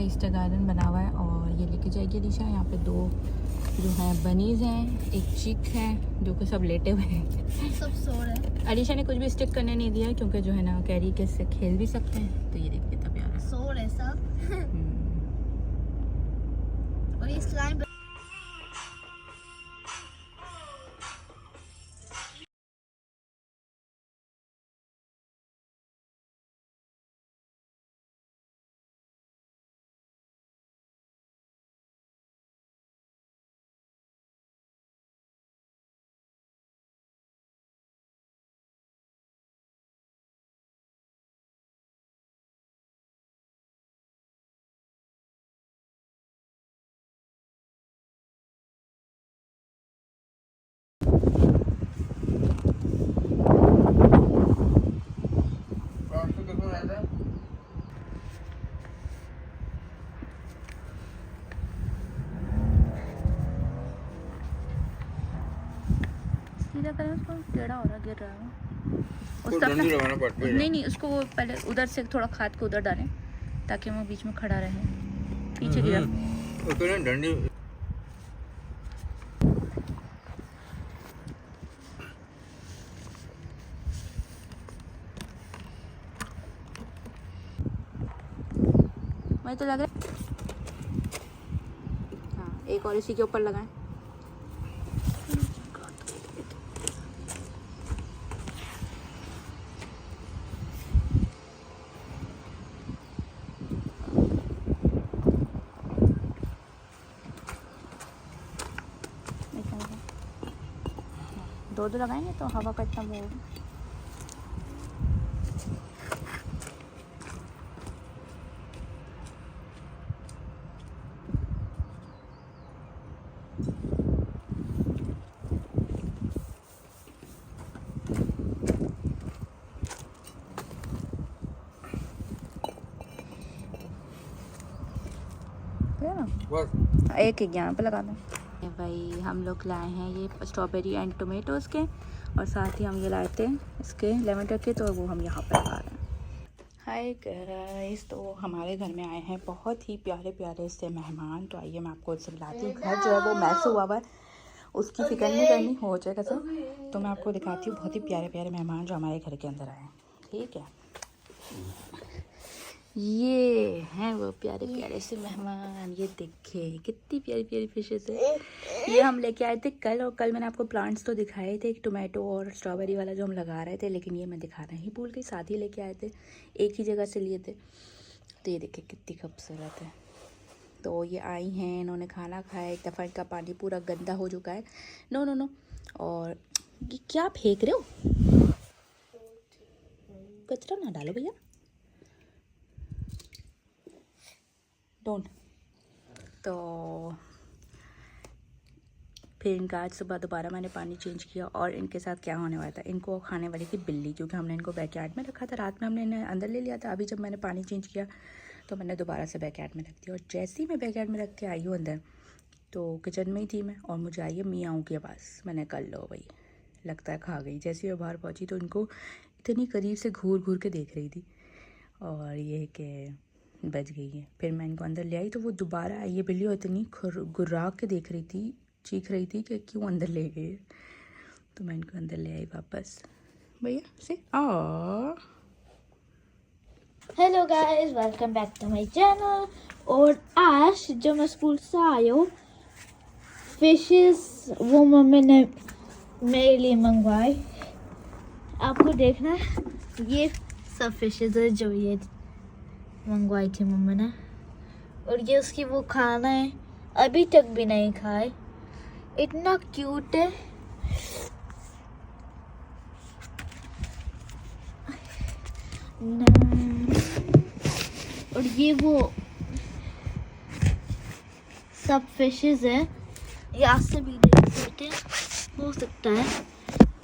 Easter garden बना हुआ है और ये लेके जाएगी अलीशा। यहाँ पे 2 जो हैं बनीज हैं, एक चिक है, जो कि सब लेटे हुए हैं, सब सो रहे हैं। अलीशा ने कुछ भी स्टिक करने नहीं दिया क्योंकि जो है ना कैरी के से खेल भी सकते हैं। तो ये देखिए कितना प्यारा सो रहे सब। और ये स्लाइम सीधा करें उसको, टेढ़ा हो रहा, गिर रहा है उसका अपना। नहीं उसको वो पहले उधर से थोड़ा खाद को उधर डालें ताकि वो बीच में खड़ा रहे। पीछे गिरा मुझे तो लग रहा है। हाँ, एक और इसी के ऊपर लगाएं। दो लगाएंगे तो हवा का इतना वो एक यहाँ पे लगा दें। भाई हम लोग लाए हैं ये स्ट्रॉबेरी एंड टोमेटोज़ के, और साथ ही हम ये लाए थे इसके लेवेंडर के, तो वो हम यहाँ पे लगा रहे हैं। हाय गाइस, तो हमारे घर में आए हैं बहुत ही प्यारे प्यारे से मेहमान। तो आइए मैं आपको इससे मिलाती हूँ। घर जो है वो मैस हुआ हुआ है, उसकी फिक्र नहीं करनी, हो जाएगा सब। तो मैं आपको दिखाती हूँ बहुत ही प्यारे प्यारे मेहमान जो हमारे घर के अंदर आए हैं। ठीक है, ये हैं वो प्यारे प्यारे से मेहमान। ये देखिए कितनी प्यारी प्यारी फिशेस है। ये हम लेके आए थे कल, और कल मैंने आपको प्लांट्स तो दिखाए थे, एक टोमेटो और स्ट्रॉबेरी वाला जो हम लगा रहे थे, लेकिन ये मैं दिखाना ही भूल गई। साथ ही लेके आए थे, एक ही जगह से लिए थे। तो ये देखिए कितनी खूबसूरत है। तो ये आई हैं, इन्होंने खाना खाया। एक दफ़ा इनका पानी पूरा गंदा हो चुका है। No no no. और ये क्या फेंक रहे हो? कचरा ना डालो भैया, डोंट। तो फिर इनका आज सुबह दोबारा मैंने पानी चेंज किया। और इनके साथ क्या होने वाला था, इनको खाने वाली थी बिल्ली, क्योंकि हमने इनको बैकयार्ड में रखा था। रात में हमने इन्हें अंदर ले लिया था। अभी जब मैंने पानी चेंज किया तो मैंने दोबारा से बैकयार्ड में रख दिया। और जैसे ही मैं बैकयार्ड में रख के आई हूँ अंदर, तो किचन में ही थी मैं, और मुझे आई है मियाऊँ की आवाज़। मैंने कर लो भाई, लगता है खा गई। जैसे ही मैं बाहर पहुँची तो इनको इतनी करीब से घूर घूर के देख रही थी, और ये कि बच गई है। फिर मैं इनको अंदर ले आई तो वो दोबारा आई है बिल्ली, और इतनी गुर्रा के देख रही थी, चीख रही थी कि क्यों अंदर ले गए। तो मैं इनको अंदर ले आई वापस। भैया से hello guys, welcome back to my channel. और आज जब मैं स्कूल से आई हूँ, फिशेस वो मम्मी ने मेरे लिए मंगवाई। आपको देखना है, ये सब फिशेस है जो ये मंगवाई थी मम्मी ने। और ये उसकी वो खाना है, अभी तक भी नहीं खाए। इतना क्यूट है। और ये वो सब फिशेस है, यहाँ से भी देख सकते हैं, हो सकता है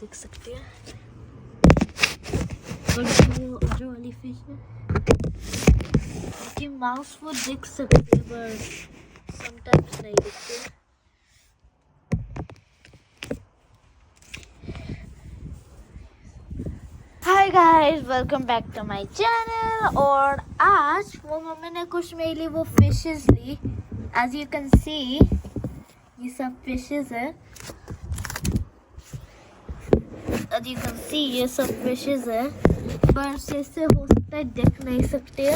देख सकते हैं। और वो जो वाली फिश है कि माउस वो दिख सकते हैं, पर समटाइम्स नहीं दिखते। Hi guys, welcome back to my channel. और आज वो मम्मी ने कुछ मेरे लिए वो फिशेस ली। एज यू कैन सी ये सब फिशेस है। एज यू कैन सी ये सब फिशेस है, पर से हो सकता है देख नहीं सकते।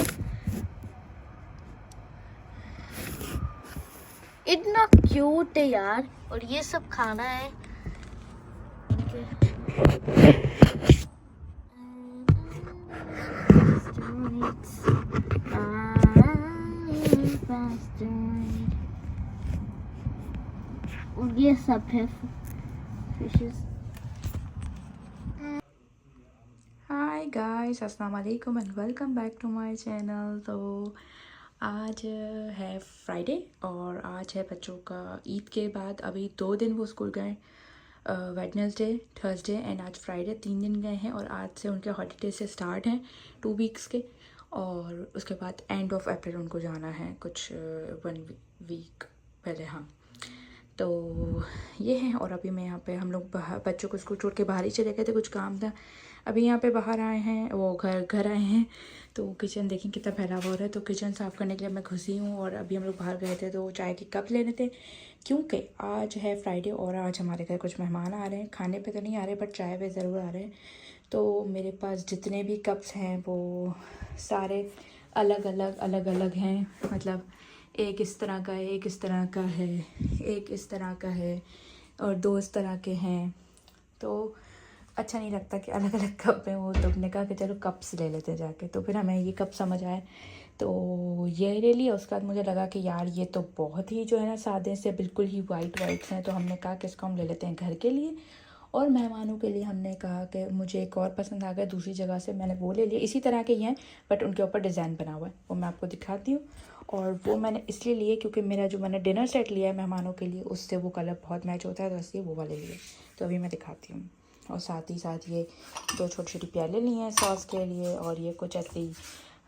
इतना क्यूट है यार। और ये सब खाना है। और ये सब है फिशेस। हाय गाइस, अस्सलाम वालेकुम and welcome back to my channel. तो आज है फ्राइडे और आज है बच्चों का ईद के बाद अभी 2 दिन वो स्कूल गए। वेडनेसडे, थर्सडे एंड आज फ्राइडे, 3 दिन गए हैं। और आज से उनके हॉलीडे से स्टार्ट हैं 2 वीक्स के। और उसके बाद एंड ऑफ अप्रैल उनको जाना है कुछ 1 वीक पहले। हाँ, तो ये है। और अभी मैं यहाँ पे, हम लोग बच्चों को स्कूल छोड़ के बाहर ही चले गए थे, कुछ काम था। अभी यहाँ पे बाहर आए हैं, वो घर आए हैं। तो किचन देखें कितना फैला हुआ है। तो किचन साफ़ करने के लिए मैं घुसी हूँ। और अभी हम लोग बाहर गए थे तो चाय के कप लेने थे, क्योंकि आज है फ्राइडे और आज हमारे घर कुछ मेहमान आ रहे हैं। खाने पे तो नहीं आ रहे, बट चाय पे ज़रूर आ रहे हैं। तो मेरे पास जितने भी कप्स हैं वो सारे अलग अलग हैं। मतलब एक इस तरह का है, एक इस तरह का है, एक इस तरह का है और 2 इस तरह के हैं। तो अच्छा नहीं लगता कि अलग अलग कप हैं वो। तो हमने कहा कि चलो कप्स ले लेते हैं जाके। तो फिर हमें ये कप समझ आए तो ये ले लिया। उसके बाद मुझे लगा कि यार ये तो बहुत ही जो है ना सादे से बिल्कुल ही वाइट हैं। तो हमने कहा कि इसको हम ले लेते हैं घर के लिए। और मेहमानों के लिए हमने कहा कि मुझे एक और पसंद आ गया दूसरी जगह से, मैंने वो ले लिया। इसी तरह के ही हैं बट उनके ऊपर डिज़ाइन बना हुआ है, वो मैं आपको दिखाती हूँ। और वो मैंने इसलिए लिए क्योंकि मेरा जो मैंने डिनर सेट लिया है मेहमानों के लिए उससे वो कलर बहुत मैच होता है, तो इसलिए वो वाले लिए। तो अभी मैं दिखाती हूँ। और साथ ही साथ ये 2 छोटी छोटी प्याले लिए हैं सॉस के लिए। और ये कुछ ऐसी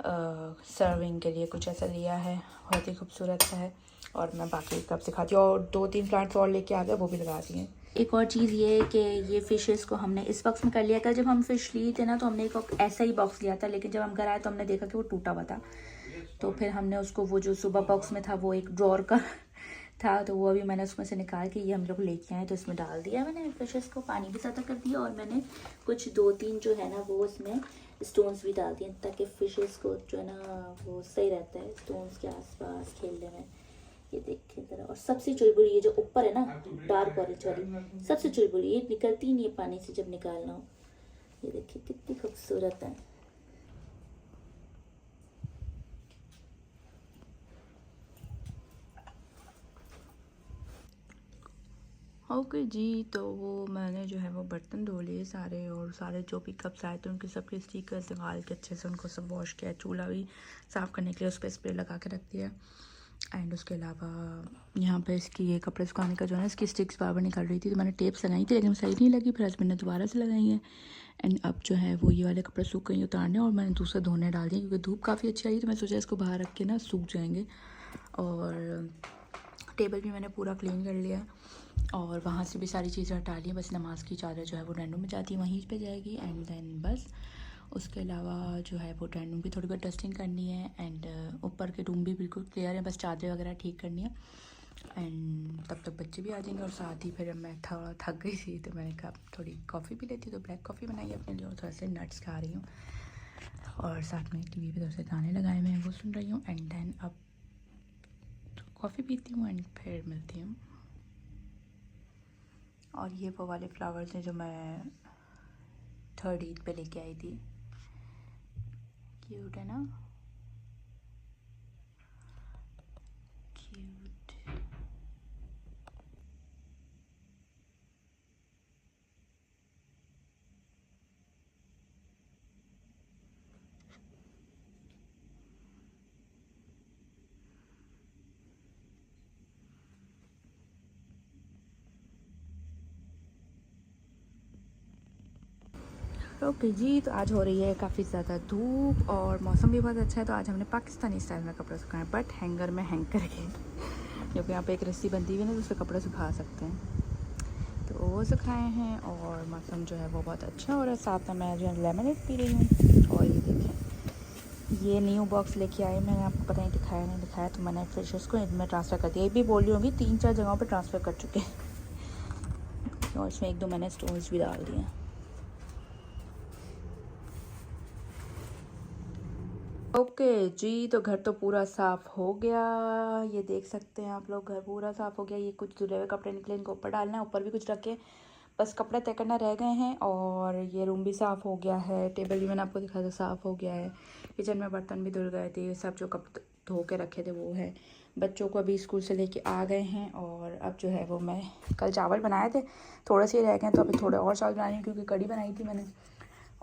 सर्विंग के लिए कुछ ऐसा लिया है, बहुत ही खूबसूरत सा है। और मैं बाकी कप दिखाती हूँ। और 2-3 प्लांट्स और लेके आ गए, वो भी लगा दिए। एक और चीज़ ये है कि ये फ़िशेस को हमने इस बॉक्स में कर लिया था। जब हम फ़िश लिए थे ना तो हमने एक ऐसा ही बॉक्स लिया था, लेकिन जब हम घर आए तो हमने देखा कि वो टूटा हुआ था। तो फिर हमने उसको, वो जो सुबह बॉक्स में था वो एक ड्रॉर का था, तो वो अभी मैंने उसमें से निकाल के ये हम लोग लेके आए। तो इसमें डाल दिया मैंने फिशेस को, पानी भी ज़्यादा कर दिया। और मैंने कुछ 2-3 जो है ना वो उसमें स्टोन्स भी डाल दिए, ताकि फ़िशेस को जो है ना वो सही रहता है स्टोन्स के आसपास खेलने में। ये देखिए ज़रा। और सबसे चुलबुली ये जो ऊपर है ना डार्क ऑरेंज वाली, सबसे चुलबुली ये निकलती नहीं है पानी से जब निकालना हो। ये देखिए कितनी खूबसूरत है। ओके जी, तो वो मैंने जो है वो बर्तन धो लिए सारे। और सारे जो भी कप्स आए थे उनके सबके स्टिकर्स निकाल के अच्छे से उनको सब वॉश किया। चूल्हा भी साफ़ करने के लिए उस पर स्प्रे लगा के रख दिया। एंड उसके अलावा यहाँ पे इसकी ये कपड़े सुखाने का जो है ना, इसकी स्टिक्स बार बार निकल रही थी, तो मैंने टेप्स लगाई थी लेकिन सही नहीं लगी। फिर हस्बैंड ने दोबारा से लगाई है। एंड अब जो है वो ये वाले कपड़े सूख गई उतारने, और मैंने दूसरा धोने डाल दिया क्योंकि धूप काफ़ी अच्छी आई। तो मैं सोचा इसको बाहर रख के ना सूख जाएंगे। और टेबल भी मैंने पूरा क्लीन कर लिया। और वहाँ से भी सारी चीज़ें हटा ली। बस नमाज़ की चादर जो है वो ड्राइंग रूम में जाती है, वहीं पे जाएगी। एंड देन बस उसके अलावा जो है वो ड्राइंग रूम भी थोड़ी बहुत डस्टिंग करनी है। एंड ऊपर के रूम भी बिल्कुल क्लियर है, बस चादरें वगैरह ठीक करनी है। एंड तब तक बच्चे भी आ जाएंगे। और साथ ही फिर मैं थोड़ा थक गई थी तो मैंने कहा थोड़ी कॉफ़ी पी लेती, तो ब्लैक कॉफ़ी बनाई अपने लिए। और थोड़ा से नट्स खा रही हूँ और साथ में टीवी पे थोड़े से गाने लगाए हुए हैं वो सुन रही हूँ। एंड देन अब कॉफ़ी पीती हूँ एंड फिर मिलती हूँ। और ये वो वाले फ्लावर्स हैं जो मैं 3rd ईद पे लेके आई थी। क्यूट है ना, क्यूट। ओके जी, तो आज हो रही है काफ़ी ज़्यादा धूप और मौसम भी बहुत अच्छा है। तो आज हमने पाकिस्तानी स्टाइल में कपड़े सुखाए, बट हैंगर में हैंग करके, क्योंकि यहाँ पे एक रस्सी बंधी हुई है ना तो उससे कपड़े सुखा सकते हैं। तो मैंगोज़ खाए हैं और मौसम जो है वो बहुत अच्छा हो रहा है। साथ में मैं जो है लेमनेड पी रही हूँ। और ये देखें, ये न्यू बॉक्स लेके आए, मैंने आपको पता नहीं दिखाया नहीं दिखाया, तो मैंने फिर इसको इनमें ट्रांसफ़र कर दिया। ये भी बोल रही होंगी 3-4 जगहों पर ट्रांसफ़र कर चुके हैं और इसमें 1-2 मैंने स्टोन्स भी डाल दिए हैं। ओके जी, तो घर तो पूरा साफ़ हो गया। ये देख सकते हैं आप लोग, घर पूरा साफ़ हो गया। ये कुछ धुले हुए कपड़े निकले, इनको ऊपर डालना है, ऊपर भी कुछ रखे, बस कपड़े तय करना रह गए हैं। और ये रूम भी साफ़ हो गया है, टेबल भी मैंने आपको दिखाया था साफ़ हो गया है। किचन में बर्तन भी धुल गए थे, सब जो कपड़े धो के रखे थे वो है। बच्चों को अभी स्कूल से लेके आ गए हैं और अब जो है वो मैं कल चावल बनाए थे, थोड़े से रह गए, तो अभी थोड़े और चावल बनाए हैं क्योंकि कड़ी बनाई थी मैंने।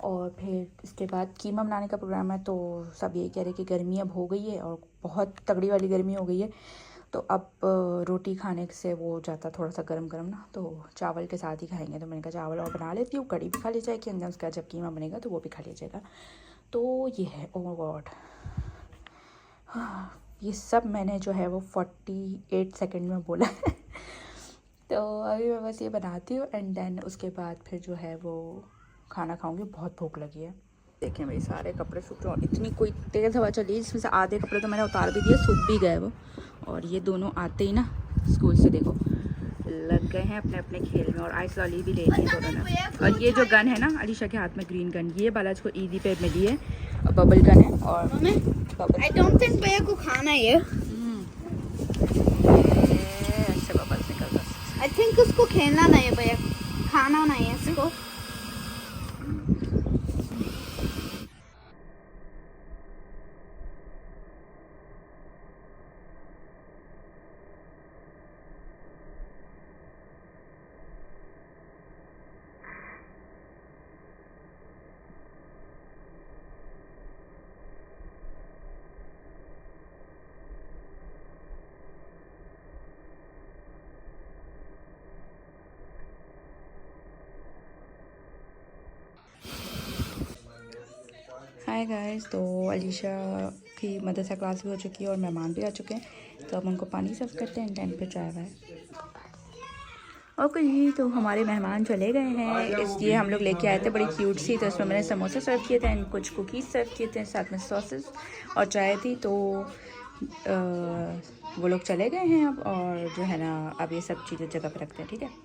और फिर इसके बाद कीमा बनाने का प्रोग्राम है। तो सब यही कह रहे कि गर्मी अब हो गई है और बहुत तगड़ी वाली गर्मी हो गई है, तो अब रोटी खाने से वो हो जाता थोड़ा सा गरम गरम ना, तो चावल के साथ ही खाएंगे। तो मैंने कहा चावल और बना लेती हूँ, कड़ी भी खा ली जाएगी अंदर, उसका जब कीमा बनेगा तो वो भी खा लिया जाएगा। तो ये है, ओह गॉड, हाँ, ये सब मैंने जो है वो 48 सेकेंड में बोला है। तो अभी मैं बस ये बनाती हूँ एंड देन उसके बाद फिर जो है वो खाना खाऊंगी। बहुत भूख लगी है। देखें भाई, सारे कपड़े सूख रहे हैं, इतनी कोई तेज़ हवा चली जिसमें से आधे कपड़े तो मैंने उतार भी दिए, सूख भी गए वो। और ये दोनों आते ही ना स्कूल से देखो लग गए हैं अपने अपने खेल में, और आइस लॉली भी ले ली है दोनों ने। और ये जो गन है ना अलीशा के हाथ में, ग्रीन गन, ये बालाज को ईदी पे मिली है, और बबल गन है। और आई डोंट थिंक भैया को खाना है ये। ऐसे बबल्स निकल रहा। आई थिंक उसको खेलना नहीं है भैया, खाना नहीं है इसको। हाय गाइस, तो अलीशा की मदरसा क्लास भी हो चुकी है और मेहमान भी आ चुके हैं, तो अब उनको पानी सर्व करते हैं। टाइम पे चाय है। ओके जी, तो हमारे मेहमान चले गए हैं, इसलिए हम लोग लेके आए थे बड़ी क्यूट सी। तो इसमें मैंने समोसे सर्व किए थे एंड कुछ कुकीज़ सर्व किए थे, साथ में सॉसेस और चाय थी। तो वो लोग चले गए हैं अब, और जो है ना अब ये सब चीज़ें जगह पर रखते हैं, ठीक है।